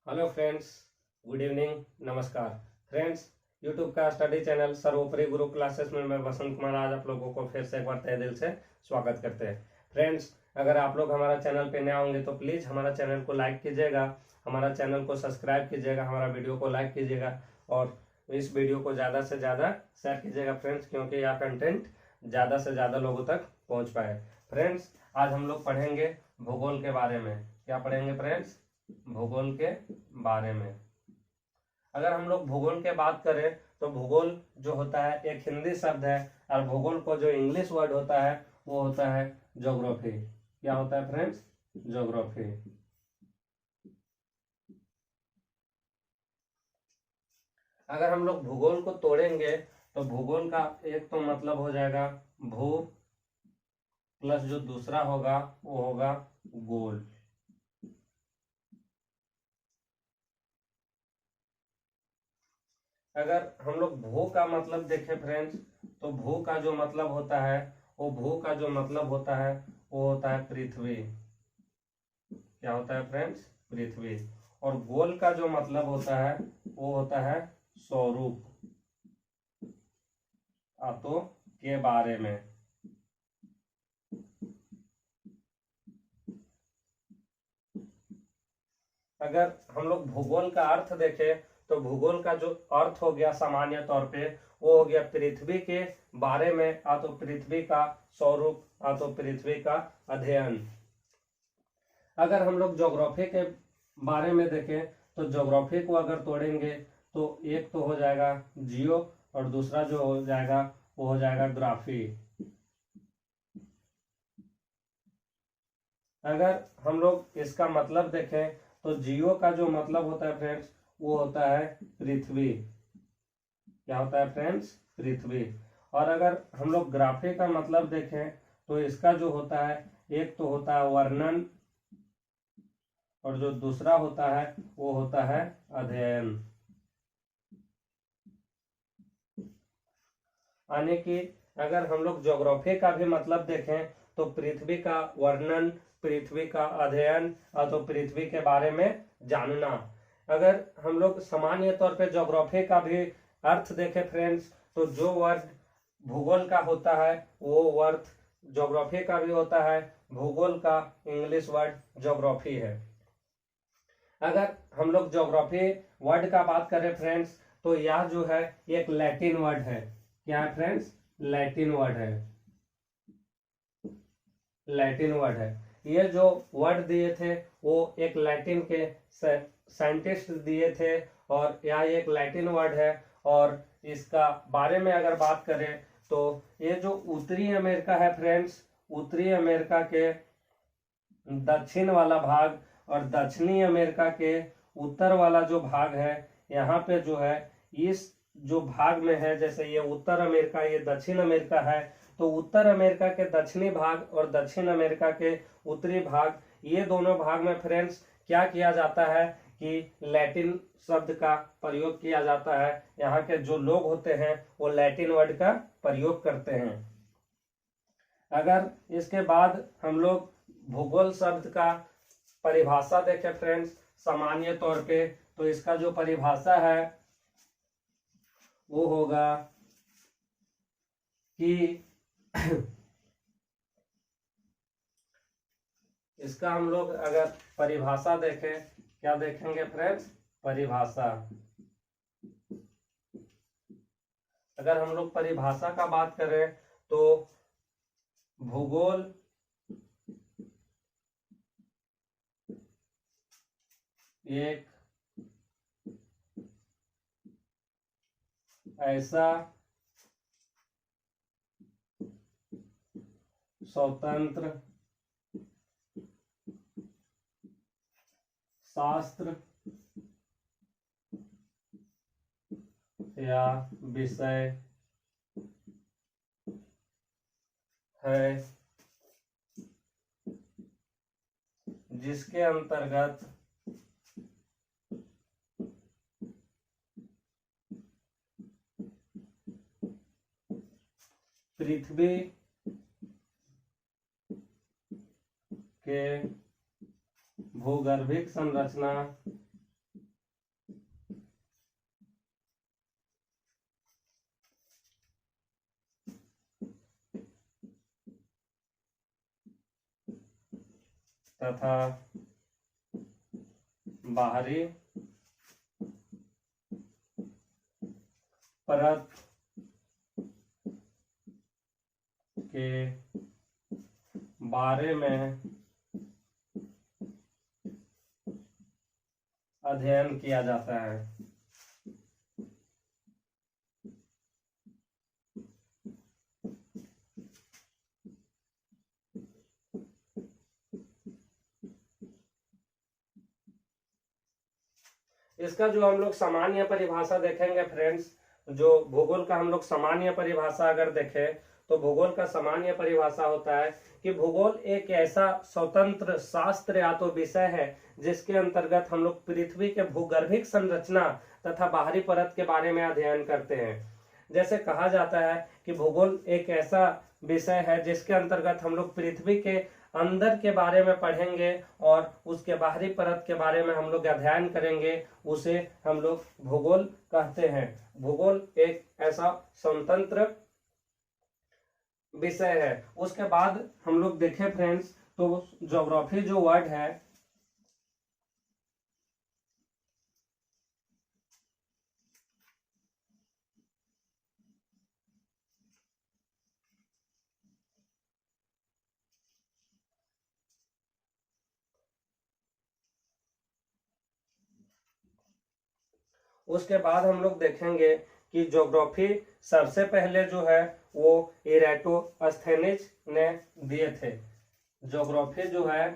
Hello friends, good evening, नमस्कार friends. YouTube का study channel सर्वोपरि गुरु क्लासेस में मैं वसंत कुमार आज आप लोगों को फिर से एक बार तहे दिल से स्वागत करते हैं। फ्रेंड्स, अगर आप लोग हमारा चैनल पे नए होंगे तो प्लीज़ हमारा चैनल को लाइक कीजिएगा, हमारा चैनल को सब्सक्राइब कीजिएगा, हमारा वीडियो को लाइक कीजिएगा और इस वीडियो को ज़्यादा से ज़्यादा शेयर कीजिएगा फ्रेंड्स, क्योंकि यह कंटेंट ज़्यादा से ज़्यादा लोगों तक पहुँच पाए। फ्रेंड्स, आज हम लोग पढ़ेंगे भूगोल के बारे में। क्या पढ़ेंगे फ्रेंड्स? भूगोल के बारे में। अगर हम लोग भूगोल के बात करें तो भूगोल जो होता है एक हिंदी शब्द है, और भूगोल को जो इंग्लिश वर्ड होता है वो होता है ज्योग्राफी। क्या होता है फ्रेंड्स? ज्योग्राफी। अगर हम लोग भूगोल को तोड़ेंगे तो भूगोल का एक तो मतलब हो जाएगा भू, प्लस जो दूसरा होगा वो होगा गोल। अगर हम लोग भू का मतलब देखें फ्रेंड्स, तो भू का जो मतलब होता है वो होता है पृथ्वी। क्या होता है फ्रेंड्स? पृथ्वी। और गोल का जो मतलब होता है वो होता है स्वरूप, धातु के बारे में। अगर हम लोग भूगोल का अर्थ देखें तो भूगोल का जो अर्थ हो गया सामान्य तौर पे वो हो गया पृथ्वी के बारे में, या तो पृथ्वी का स्वरूप, या तो पृथ्वी का अध्ययन। अगर हम लोग ज्योग्राफी के बारे में देखें तो ज्योग्राफी को अगर तोड़ेंगे तो एक तो हो जाएगा जियो और दूसरा जो हो जाएगा वो हो जाएगा ग्राफी। अगर हम लोग इसका मतलब देखें तो जियो का जो मतलब होता है फ्रेंड्स वो होता है पृथ्वी। क्या होता है फ्रेंड्स? पृथ्वी। और अगर हम लोग ग्राफी का मतलब देखें तो इसका जो होता है एक तो होता है वर्णन और जो दूसरा होता है वो होता है अध्ययन। यानी कि अगर हम लोग ज्योग्राफी का भी मतलब देखें तो पृथ्वी का वर्णन, पृथ्वी का अध्ययन और तो पृथ्वी के बारे में जानना। अगर हम लोग सामान्य तौर पे ज्योग्राफी का भी अर्थ देखें फ्रेंड्स, तो जो वर्ड भूगोल का होता है वो वर्ड ज्योग्राफी का भी होता है। भूगोल का इंग्लिश वर्ड ज्योग्राफी है। अगर हम लोग ज्योग्राफी वर्ड का बात करें फ्रेंड्स, तो यह जो है एक लैटिन वर्ड है। क्या है फ्रेंड्स? लैटिन वर्ड है। लैटिन वर्ड है। ये जो वर्ड दिए थे वो एक लैटिन के साइंटिस्ट दिए थे, और यह एक लैटिन वर्ड है। और इसका बारे में अगर बात करें तो ये जो उत्तरी अमेरिका है फ्रेंड्स, उत्तरी अमेरिका के दक्षिण वाला भाग और दक्षिणी अमेरिका के उत्तर वाला जो भाग है, यहाँ पे जो है इस जो भाग में है, जैसे ये उत्तर अमेरिका, ये दक्षिण अमेरिका है, तो उत्तर अमेरिका के दक्षिणी भाग और दक्षिण अमेरिका के उत्तरी भाग, ये दोनों भाग में फ्रेंड्स क्या किया जाता है कि लैटिन शब्द का प्रयोग किया जाता है। यहाँ के जो लोग होते हैं वो लैटिन वर्ड का प्रयोग करते हैं। अगर इसके बाद हम लोग भूगोल शब्द का परिभाषा देखें फ्रेंड्स सामान्य तौर पे, तो इसका जो परिभाषा है वो होगा कि इसका हम लोग अगर परिभाषा देखें, क्या देखेंगे फ्रेंड्स? परिभाषा। अगर हम लोग परिभाषा का बात करें तो भूगोल एक ऐसा स्वतंत्र शास्त्र या विषय है जिसके अंतर्गत पृथ्वी के भूगर्भिक संरचना तथा बाहरी परत के बारे में अध्ययन किया जाता है। इसका जो हम लोग सामान्य परिभाषा देखेंगे फ्रेंड्स, जो भूगोल का हम लोग सामान्य परिभाषा अगर देखें तो भूगोल का सामान्य परिभाषा होता है कि भूगोल एक ऐसा स्वतंत्र शास्त्र या तो विषय है जिसके अंतर्गत हम लोग पृथ्वी के भूगर्भिक संरचना तथा बाहरी परत के बारे में अध्ययन करते हैं। जैसे कहा जाता है कि भूगोल एक ऐसा विषय है जिसके अंतर्गत हम लोग पृथ्वी के अंदर के बारे में पढ़ेंगे और उसके बाहरी परत के बारे में हम लोग अध्ययन करेंगे, उसे हम लोग भूगोल कहते हैं। भूगोल एक ऐसा स्वतंत्र विषय है। उसके बाद हम लोग देखें फ्रेंड्स तो ज्योग्राफी जो वर्ड है, उसके बाद हम लोग देखेंगे कि ज्योग्राफी सबसे पहले जो है वो इराटोस्थेनिज ने दिए थे। ज्योग्राफी जो है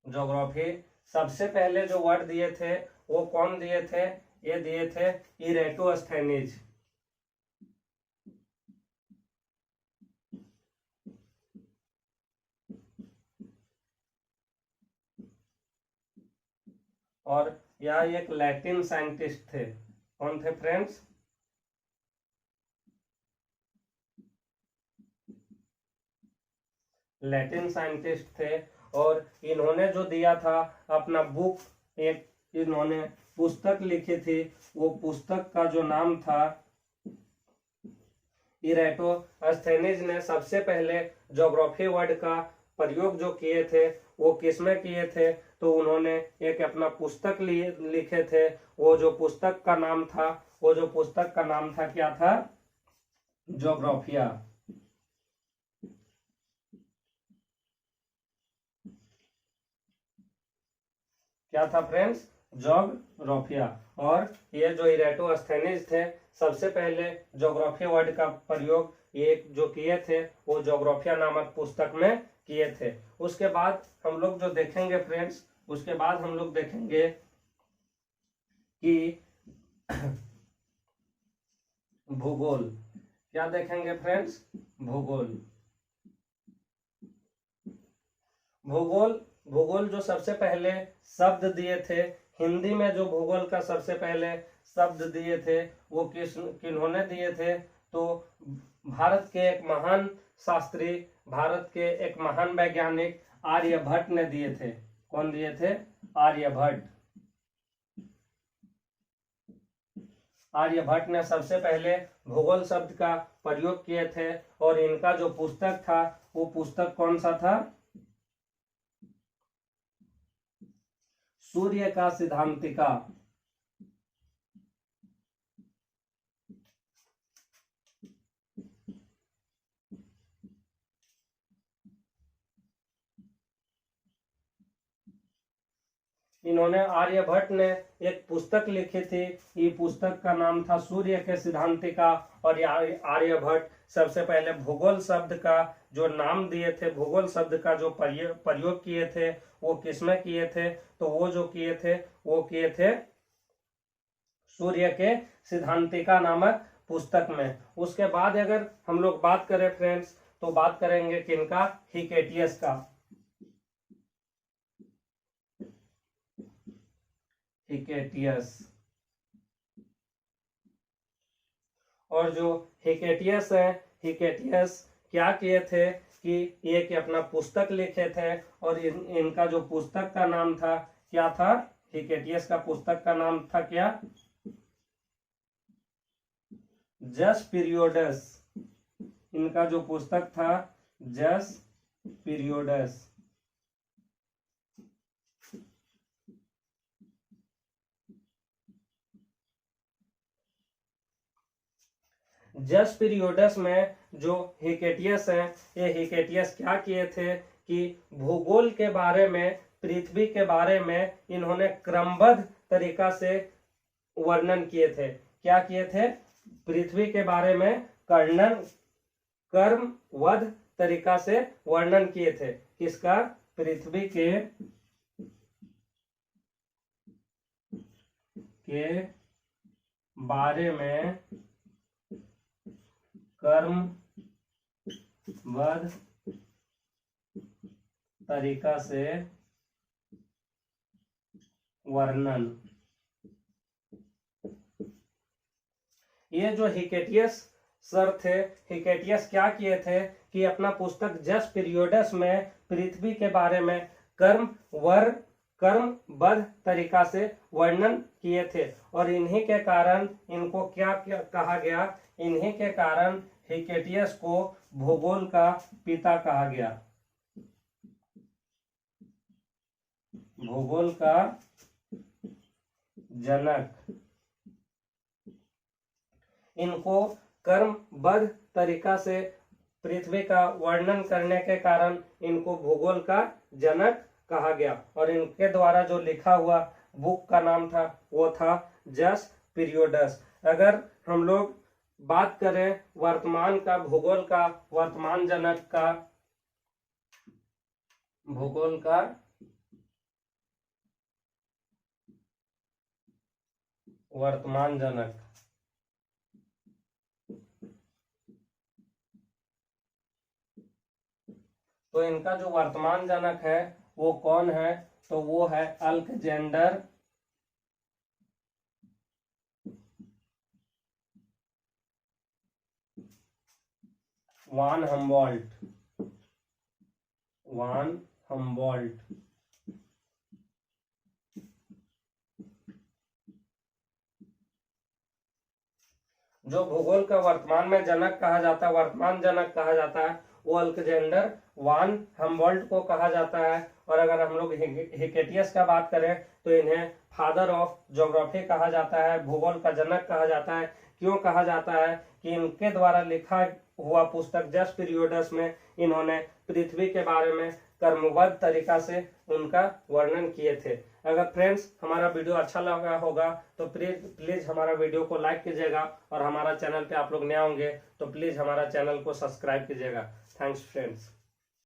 ज्योग्राफी सबसे पहले जो वर्ड दिए थे वो कौन दिए थे? ये दिए थे इराटोस्थेनिज। और यह एक लैटिन साइंटिस्ट थे। कौन थे फ्रेंड्स? लैटिन साइंटिस्ट थे। और इन्होंने जो दिया था अपना बुक, एक इन्होंने पुस्तक लिखी थी, वो पुस्तक का जो नाम था इराटोस्थेनिज ने सबसे पहले ज्योग्राफी वर्ड का प्रयोग जो किए थे वो किसमें किए थे? तो उन्होंने एक अपना पुस्तक लिखे थे। वो जो पुस्तक का नाम था क्या था? ज्योग्राफिया। क्या था फ्रेंड्स? ज्योग्राफिया। और ये जो इराटोस्थेनिज थे सबसे पहले ज्योग्राफी वर्ड का प्रयोग ये जो किए थे वो ज्योग्राफिया नामक पुस्तक में किए थे। उसके बाद हम लोग जो देखेंगे फ्रेंड्स, उसके बाद हम लोग देखेंगे कि भूगोल। क्या देखेंगे फ्रेंड्स? भूगोल। भूगोल जो सबसे पहले शब्द दिए थे हिंदी में, जो भूगोल का सबसे पहले शब्द दिए थे वो किन्होंने दिए थे? तो भारत के एक महान शास्त्री, भारत के एक महान वैज्ञानिक आर्यभट्ट ने दिए थे। कौन दिए थे? आर्यभट्ट। आर्यभट्ट ने सबसे पहले भूगोल शब्द का प्रयोग किए थे। और इनका जो पुस्तक था वो पुस्तक कौन सा था? सूर्य का सिद्धांतिका। इन्होंने आर्यभट्ट ने एक पुस्तक लिखी थी। ये पुस्तक का नाम था सूर्य के सिद्धांतिका। और आर्यभट्ट सबसे पहले भूगोल शब्द का जो नाम दिए थे, भूगोल शब्द का जो प्रयोग किए थे वो किसमें किए थे? तो वो जो किए थे वो किए थे सूर्य के सिद्धांतिका नामक पुस्तक में। उसके बाद अगर हम लोग बात करें फ्रेंड्स तो बात करेंगे किनका? हिकेटियस का। हिकेटियस। और जो हिकेटियस है, हिकेटियस क्या किए थे कि एक अपना पुस्तक लिखे थे। और इनका जो पुस्तक का नाम था क्या था? हिकेटियस का पुस्तक का नाम था क्या? जस पीरियोडस, इनका जो पुस्तक था जस पीरियोडस। जस पीरियोडस में जो हिकेटियस हैं, ये हिकेटियस क्या किए थे कि भूगोल के बारे में, पृथ्वी के बारे में इन्होंने क्रमबद्ध तरीका से वर्णन किए थे। क्या किए थे? पृथ्वी के बारे में क्रमबद्ध तरीका से वर्णन किए थे। किसका? पृथ्वी के बारे में क्रमबद्ध तरीका से वर्णन। ये जो हिकेटियस सर थे, हिकेटियस क्या किए थे कि अपना पुस्तक जस पीरियोडस में पृथ्वी के बारे में क्रमबद्ध तरीका से वर्णन किए थे, और इन्हीं के कारण इनको क्या कहा गया? इन्हीं के कारण हिकेटियस को भूगोल का पिता कहा गया, भूगोल का जनक। इनको क्रमबद्ध तरीका से पृथ्वी का वर्णन करने के कारण इनको भूगोल का जनक कहा गया, और इनके द्वारा जो लिखा हुआ बुक का नाम था वो था जस पीरियोडस। अगर हम लोग बात करें वर्तमान का भूगोल का वर्तमान जनक का, भूगोल का वर्तमान जनक, तो इनका जो वर्तमान जनक है वो कौन है? तो वो है अलेक्जेंडर वान हम्बोल्ट। जो भूगोल का वर्तमान में जनक कहा जाता है, वर्तमान जनक कहा जाता है, वो अलेक्जेंडर वान हम्बोल्ट को कहा जाता है। और अगर हम लोग हिकेटियस का बात करें तो इन्हें फादर ऑफ ज्योग्राफी कहा जाता है, भूगोल का जनक कहा जाता है। क्यों कहा जाता है? कि इनके द्वारा लिखा हुआ पुस्तक जस पीरियोडस में इन्होंने पृथ्वी के बारे में क्रमबद्ध तरीका से उनका वर्णन किए थे। अगर फ्रेंड्स हमारा वीडियो अच्छा लगा होगा तो प्लीज हमारा वीडियो को लाइक कीजिएगा, और हमारा चैनल पे आप लोग नए होंगे तो प्लीज हमारा चैनल को सब्सक्राइब कीजिएगा। Thanks friends.